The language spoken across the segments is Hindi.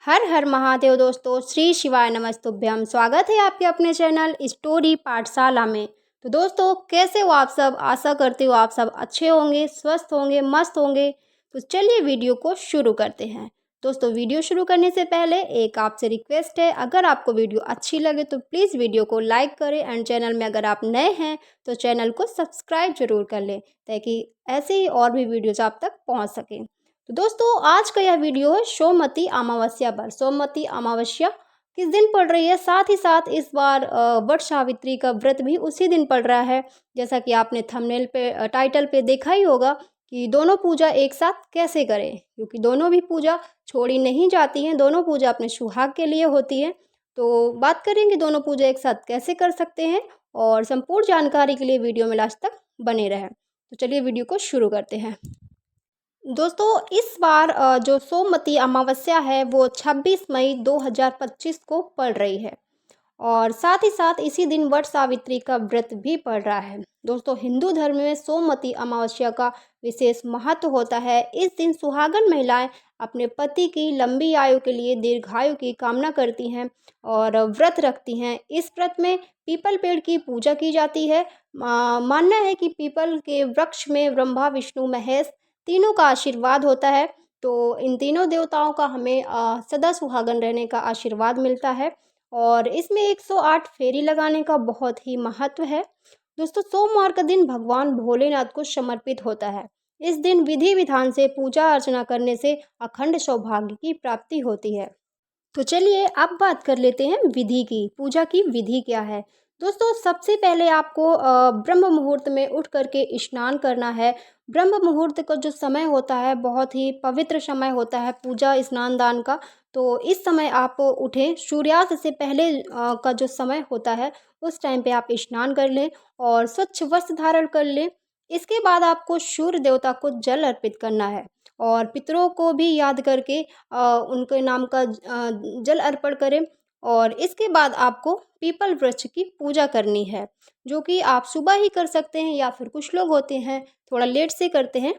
हर हर महादेव दोस्तों, श्री शिवाय नमस्तुभ्यम। स्वागत है आपके अपने चैनल स्टोरी पाठशाला में। तो दोस्तों, कैसे हो आप सब? आशा करती हूँ आप सब अच्छे होंगे, स्वस्थ होंगे, मस्त होंगे। तो चलिए वीडियो को शुरू करते हैं। दोस्तों, वीडियो शुरू करने से पहले एक आपसे रिक्वेस्ट है, अगर आपको वीडियो अच्छी लगे तो प्लीज़ वीडियो को लाइक करें एंड चैनल में अगर आप नए हैं तो चैनल को सब्सक्राइब जरूर कर लें, ताकि ऐसे ही और भी वीडियोज़ आप तक पहुँच सकें। तो दोस्तों, आज का यह वीडियो है सोमवती अमावस्या पर। सोमवती अमावस्या किस दिन पड़ रही है, साथ ही साथ इस बार वट सावित्री का व्रत भी उसी दिन पड़ रहा है। जैसा कि आपने थंबनेल पे टाइटल पे देखा ही होगा कि दोनों पूजा एक साथ कैसे करें, क्योंकि दोनों भी पूजा छोड़ी नहीं जाती हैं, दोनों पूजा अपने सुहाग के लिए होती है। तो बात करेंगे दोनों पूजा एक साथ कैसे कर सकते हैं, और संपूर्ण जानकारी के लिए वीडियो में लास्ट तक बने रहें। तो चलिए वीडियो को शुरू करते हैं। दोस्तों, इस बार जो सोमवती अमावस्या है वो 26 मई 2025 को पड़ रही है, और साथ ही साथ इसी दिन वट सावित्री का व्रत भी पड़ रहा है। दोस्तों, हिंदू धर्म में सोमवती अमावस्या का विशेष महत्व होता है। इस दिन सुहागन महिलाएं अपने पति की लंबी आयु के लिए दीर्घायु की कामना करती हैं और व्रत रखती हैं। इस व्रत में पीपल पेड़ की पूजा की जाती है। मानना है कि पीपल के वृक्ष में ब्रह्मा विष्णु महेश तीनों का आशीर्वाद होता है। तो इन तीनों देवताओं का हमें सदा सुहागन रहने का आशीर्वाद मिलता है, और इसमें 108 फेरी लगाने का बहुत ही महत्व है। दोस्तों, सोमवार का दिन भगवान भोलेनाथ को समर्पित होता है। इस दिन विधि विधान से पूजा अर्चना करने से अखंड सौभाग्य की प्राप्ति होती है। तो चलिए अब बात कर लेते हैं विधि की। पूजा की विधि क्या है? दोस्तों, सबसे पहले आपको ब्रह्म मुहूर्त में उठ करके स्नान करना है। ब्रह्म मुहूर्त का जो समय होता है बहुत ही पवित्र समय होता है पूजा स्नान दान का। तो इस समय आप उठें, सूर्यास्त से पहले का जो समय होता है उस टाइम पे आप स्नान कर लें और स्वच्छ वस्त्र धारण कर लें। इसके बाद आपको सूर्य देवता को जल अर्पित करना है, और पितरों को भी याद करके उनके नाम का जल अर्पण करें। और इसके बाद आपको पीपल वृक्ष की पूजा करनी है, जो कि आप सुबह ही कर सकते हैं, या फिर कुछ लोग होते हैं थोड़ा लेट से करते हैं।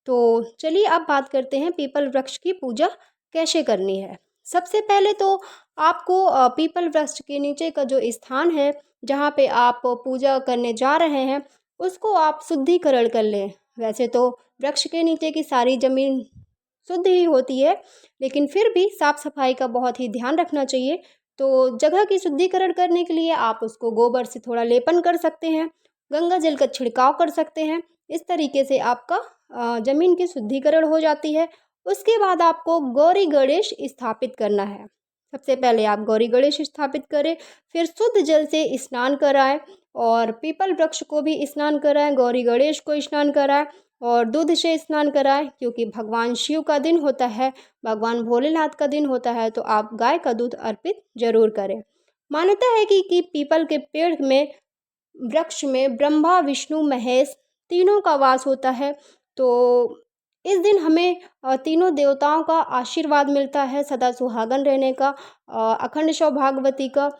तो चलिए अब बात करते हैं पीपल वृक्ष की पूजा कैसे करनी है। सबसे पहले तो आपको पीपल वृक्ष के नीचे का जो स्थान है जहाँ पे आप पूजा करने जा रहे हैं उसको आप शुद्धिकरण कर लें। वैसे तो वृक्ष के नीचे की सारी ज़मीन शुद्ध ही होती है, लेकिन फिर भी साफ सफाई का बहुत ही ध्यान रखना चाहिए। तो जगह की शुद्धिकरण करने के लिए आप उसको गोबर से थोड़ा लेपन कर सकते हैं, गंगा जल का छिड़काव कर सकते हैं। इस तरीके से आपका ज़मीन की शुद्धिकरण हो जाती है। उसके बाद आपको गौरी गणेश स्थापित करना है। सबसे पहले आप गौरी गणेश स्थापित करें, फिर शुद्ध जल से स्नान कराएं, और पीपल वृक्ष को भी स्नान कराएं, गौरी गणेश को स्नान कराएं, और दूध से स्नान कराएं, क्योंकि भगवान शिव का दिन होता है, भगवान भोलेनाथ का दिन होता है। तो आप गाय का दूध अर्पित जरूर करें। मान्यता है कि पीपल के पेड़ में वृक्ष में ब्रह्मा विष्णु महेश तीनों का वास होता है। तो इस दिन हमें तीनों देवताओं का आशीर्वाद मिलता है, सदा सुहागन रहने का, अखंड सौभाग्यवती का।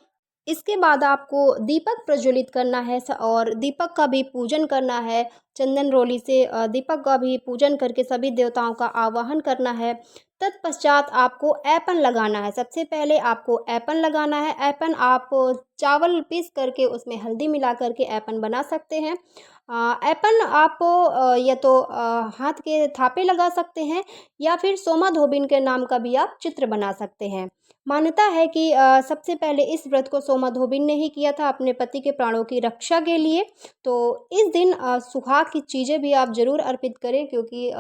इसके बाद आपको दीपक प्रज्वलित करना है, और दीपक का भी पूजन करना है। चंदन रोली से दीपक का भी पूजन करके सभी देवताओं का आवाहन करना है। तत्पश्चात आपको ऐपन लगाना है। सबसे पहले आपको ऐपन लगाना है। ऐपन आप चावल पीस करके उसमें हल्दी मिला करके ऐपन बना सकते हैं। ऐपन आप या तो हाथ के थापे लगा सकते हैं, या फिर सोमा धोबिन के नाम का भी आप चित्र बना सकते हैं। मान्यता है कि सबसे पहले इस व्रत को सोमा धोबिन ने ही किया था अपने पति के प्राणों की रक्षा के लिए। तो इस दिन सुहाग की चीज़ें भी आप जरूर अर्पित करें, क्योंकि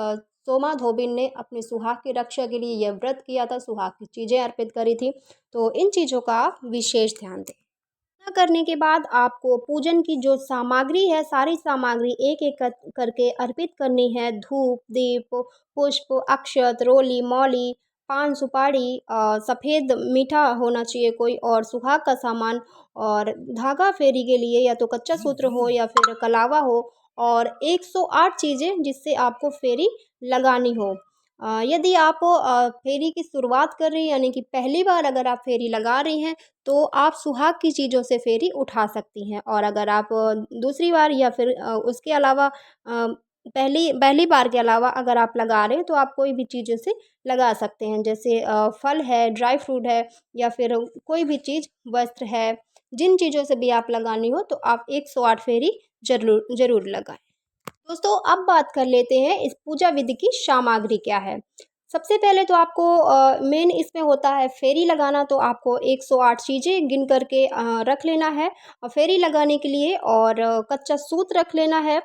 सोमा धोबिन ने अपने सुहाग की रक्षा के लिए यह व्रत किया था, सुहाग की चीज़ें अर्पित करी थी। तो इन चीज़ों का आप विशेष ध्यान दें। पूजा करने के बाद आपको पूजन की जो सामग्री है, सारी सामग्री एक एक करके अर्पित करनी है। धूप, दीप, पुष्प, अक्षत, रोली, मौली, पान सुपारी, सफ़ेद मीठा होना चाहिए कोई, और सुहाग का सामान, और धागा फेरी के लिए या तो कच्चा सूत्र हो या फिर कलावा हो, और 108 चीज़ें जिससे आपको फेरी लगानी हो। यदि आप फेरी की शुरुआत कर रही हैं, यानी कि पहली बार अगर आप फेरी लगा रही हैं, तो आप सुहाग की चीज़ों से फेरी उठा सकती हैं। और अगर आप दूसरी बार या फिर उसके अलावा पहली पहली बार के अलावा अगर आप लगा रहे हैं तो आप कोई भी चीज़ से लगा सकते हैं, जैसे फल है, ड्राई फ्रूट है, या फिर कोई भी चीज़, वस्त्र है, जिन चीज़ों से भी आप लगानी हो तो आप 108 फेरी ज़रूर ज़रूर लगाएं। दोस्तों अब बात कर लेते हैं इस पूजा विधि की सामग्री क्या है। सबसे पहले तो आपको मेन इसमें होता है फेरी लगाना, तो आपको 108 चीज़ें गिन करके रख लेना है फेरी लगाने के लिए। और कच्चा सूत रख लेना है,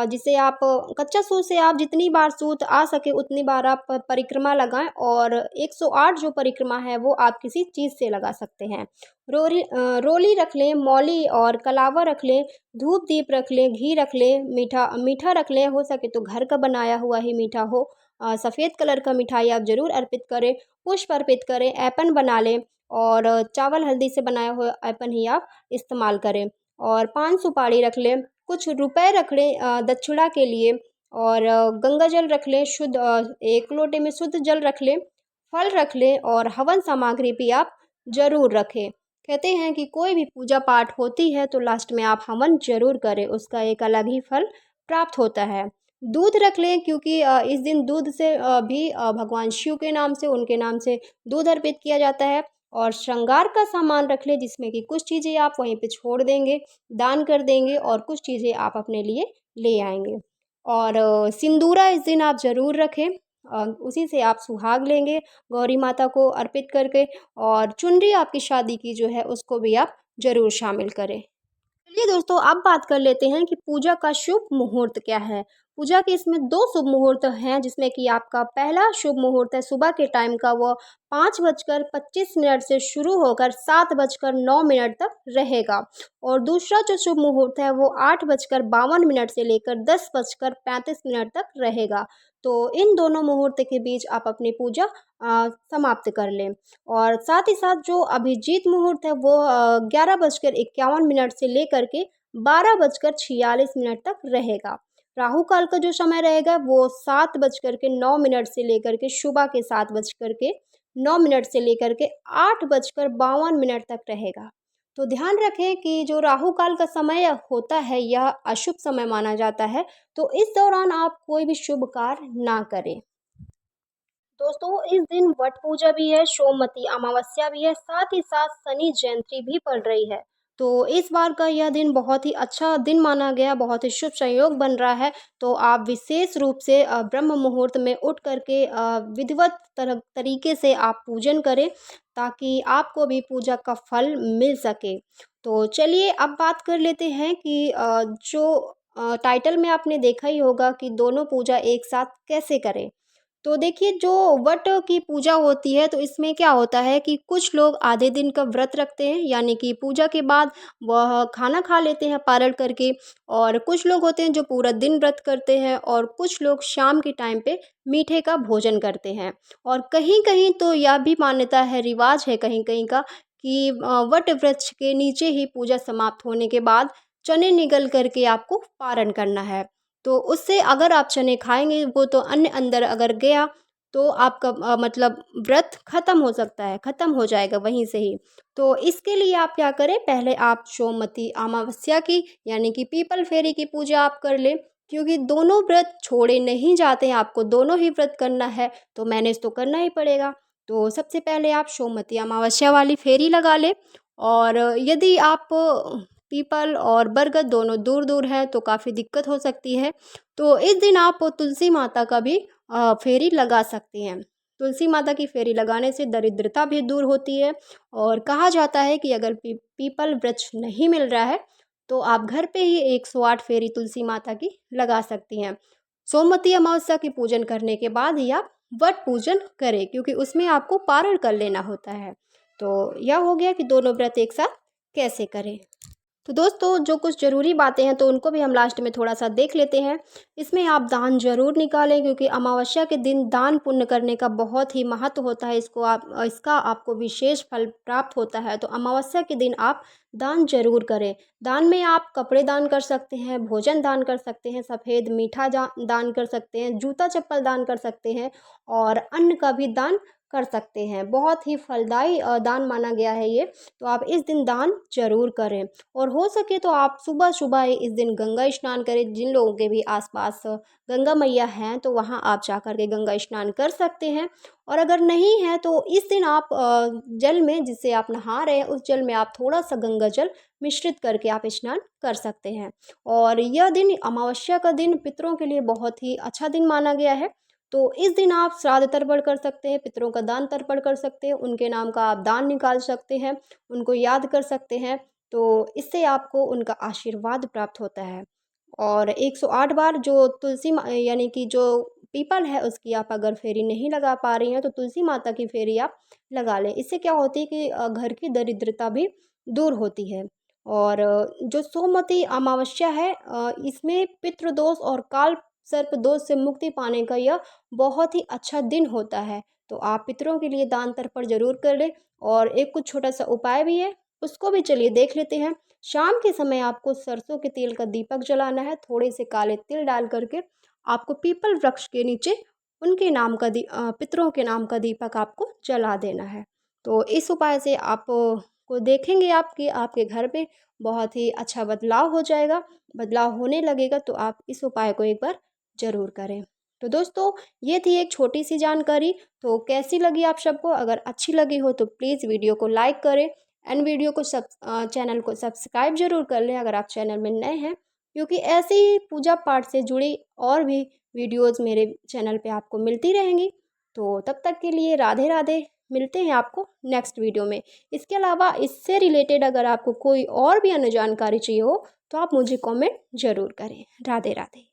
जिसे आप कच्चा सूत से आप जितनी बार सूत आ सके उतनी बार आप परिक्रमा लगाएं। और 108 जो परिक्रमा है वो आप किसी चीज़ से लगा सकते हैं। रोली रख लें, मौली और कलावा रख लें, धूप दीप रख लें, घी रख लें, मीठा मीठा रख लें, हो सके तो घर का बनाया हुआ ही मीठा हो। सफ़ेद कलर का मिठाई आप ज़रूर अर्पित करें, पुष्प अर्पित करें, ऐपन बना लें, और चावल हल्दी से बनाया हुआ ऐपन ही आप इस्तेमाल करें। और पान सुपारी रख लें, कुछ रुपए रख लें दक्षिणा के लिए, और गंगा जल रख लें शुद्ध, 1 लोटे में शुद्ध जल रख लें, फल रख लें, और हवन सामग्री भी आप ज़रूर रखें। कहते हैं कि कोई भी पूजा पाठ होती है तो लास्ट में आप हवन ज़रूर करें, उसका एक अलग ही फल प्राप्त होता है। दूध रख लें, क्योंकि इस दिन दूध से भी भगवान शिव के नाम से, उनके नाम से दूध अर्पित किया जाता है। और श्रृंगार का सामान रख लें, जिसमें कि कुछ चीज़ें आप वहीं पे छोड़ देंगे, दान कर देंगे, और कुछ चीज़ें आप अपने लिए ले आएंगे। और सिंदूरा इस दिन आप ज़रूर रखें, उसी से आप सुहाग लेंगे गौरी माता को अर्पित करके। और चुनरी आपकी शादी की जो है उसको भी आप ज़रूर शामिल करें। चलिए दोस्तों अब बात कर लेते हैं कि पूजा का शुभ मुहूर्त क्या है। पूजा के इसमें 2 शुभ मुहूर्त हैं, जिसमें कि आपका पहला शुभ मुहूर्त है सुबह के टाइम का, वो 5:25 से शुरू होकर 7:09 तक रहेगा। और दूसरा जो शुभ मुहूर्त है वो 8:52 से लेकर 10:35 तक रहेगा। तो इन दोनों मुहूर्त के बीच आप अपनी पूजा समाप्त कर लें। और साथ ही साथ जो अभिजीत मुहूर्त है वो 11:51 से लेकर के 12:46 तक रहेगा। राहु काल का जो समय रहेगा वो 7:09 से लेकर के सुबह के 7:09 से लेकर के 8:52 तक रहेगा। तो ध्यान रखें कि जो राहु काल का समय होता है यह अशुभ समय माना जाता है, तो इस दौरान आप कोई भी शुभ कार्य ना करें। दोस्तों इस दिन वट पूजा भी है, सोमवती अमावस्या भी है, साथ ही साथ शनि जयंती भी पड़ रही है। तो इस बार का यह दिन बहुत ही अच्छा दिन माना गया, बहुत ही शुभ संयोग बन रहा है। तो आप विशेष रूप से ब्रह्म मुहूर्त में उठ करके विधिवत तरीके से आप पूजन करें, ताकि आपको भी पूजा का फल मिल सके। तो चलिए अब बात कर लेते हैं कि जो टाइटल में आपने देखा ही होगा कि दोनों पूजा एक साथ कैसे करें। तो देखिए जो वट की पूजा होती है तो इसमें क्या होता है कि कुछ लोग आधे दिन का व्रत रखते हैं, यानी कि पूजा के बाद वह खाना खा लेते हैं पारण करके। और कुछ लोग होते हैं जो पूरा दिन व्रत करते हैं, और कुछ लोग शाम के टाइम पे मीठे का भोजन करते हैं। और कहीं कहीं तो यह भी मान्यता है, रिवाज है कहीं कहीं का, कि वट वृक्ष के नीचे ही पूजा समाप्त होने के बाद चने निगल करके आपको पारण करना है। तो उससे अगर आप चने खाएंगे वो तो अन्न अंदर अगर गया तो आपका मतलब व्रत खत्म हो सकता है, खत्म हो जाएगा वहीं से ही। तो इसके लिए आप क्या करें, पहले आप सोमवती अमावस्या की यानी कि पीपल फेरी की पूजा आप कर लें, क्योंकि दोनों व्रत छोड़े नहीं जाते हैं, आपको दोनों ही व्रत करना है तो मैनेज तो करना ही पड़ेगा। तो सबसे पहले आप सोमवती अमावस्या वाली फेरी लगा लें। और यदि आप पीपल और बरगद दोनों दूर दूर हैं तो काफ़ी दिक्कत हो सकती है, तो इस दिन आप तुलसी माता का भी फेरी लगा सकती हैं। तुलसी माता की फेरी लगाने से दरिद्रता भी दूर होती है। और कहा जाता है कि अगर पीपल वृक्ष नहीं मिल रहा है तो आप घर पे ही 108 फेरी तुलसी माता की लगा सकती हैं। सोमवती अमावस्या की पूजन करने के बाद ही आप वट पूजन करें, क्योंकि उसमें आपको पारण कर लेना होता है। तो यह हो गया कि दोनों व्रत एक साथ कैसे करें। तो दोस्तों जो कुछ ज़रूरी बातें हैं तो उनको भी हम लास्ट में थोड़ा सा देख लेते हैं। इसमें आप दान ज़रूर निकालें, क्योंकि अमावस्या के दिन दान पुण्य करने का बहुत ही महत्व होता है, इसका आपको विशेष फल प्राप्त होता है। तो अमावस्या के दिन आप दान जरूर करें। दान में आप कपड़े दान कर सकते हैं, भोजन दान कर सकते हैं, सफ़ेद मीठा दान कर सकते हैं, जूता चप्पल दान कर सकते हैं, और अन्न का भी दान कर सकते हैं। बहुत ही फलदायी दान माना गया है ये, तो आप इस दिन दान ज़रूर करें। और हो सके तो आप सुबह-सुबह ही इस दिन गंगा स्नान करें। जिन लोगों के भी आस-पास गंगा मैया हैं तो वहाँ आप जा कर के गंगा स्नान कर सकते हैं। और अगर नहीं है तो इस दिन आप जल में जिससे आप नहा रहे हैं उस जल में आप थोड़ा-सा गंगा जल मिश्रित करके आप स्नान कर सकते हैं। और यह दिन अमावस्या का दिन पितरों के लिए बहुत ही अच्छा दिन माना गया है। तो इस दिन आप श्राद्ध तर्पण कर सकते हैं, पितरों का दान तर्पण कर सकते हैं, उनके नाम का आप दान निकाल सकते हैं, उनको याद कर सकते हैं। तो इससे आपको उनका आशीर्वाद प्राप्त होता है। और 108 बार जो तुलसी यानी कि जो पीपल है उसकी आप अगर फेरी नहीं लगा पा रही हैं तो तुलसी माता की फेरी आप लगा लें। इससे क्या होती है कि घर की दरिद्रता भी दूर होती है। और जो सोमवती अमावस्या है इसमें पितृदोष और काल सर्प दोष से मुक्ति पाने का यह बहुत ही अच्छा दिन होता है। तो आप पितरों के लिए दान तर्पण ज़रूर कर लें। और एक कुछ छोटा सा उपाय भी है, उसको भी चलिए देख लेते हैं। शाम के समय आपको सरसों के तेल का दीपक जलाना है। थोड़े से काले तिल डाल करके आपको पीपल वृक्ष के नीचे उनके नाम का पितरों के नाम का दीपक आपको जला देना है। तो इस उपाय से आप को देखेंगे आप कि आपके घर पे बहुत ही अच्छा बदलाव हो जाएगा, बदलाव होने लगेगा। तो आप इस उपाय को एक बार ज़रूर करें। तो दोस्तों ये थी एक छोटी सी जानकारी। तो कैसी लगी आप सबको? अगर अच्छी लगी हो तो प्लीज़ वीडियो को लाइक करें एंड वीडियो को चैनल को सब्सक्राइब ज़रूर कर लें अगर आप चैनल में नए हैं, क्योंकि ऐसे ही पूजा पाठ से जुड़ी और भी वीडियोज़ मेरे चैनल पे आपको मिलती रहेंगी। तो तब तक के लिए राधे राधे। मिलते हैं आपको नेक्स्ट वीडियो में। इसके अलावा इससे रिलेटेड अगर आपको कोई और भी अन्य जानकारी चाहिए हो तो आप मुझे कमेंट ज़रूर करें। राधे राधे।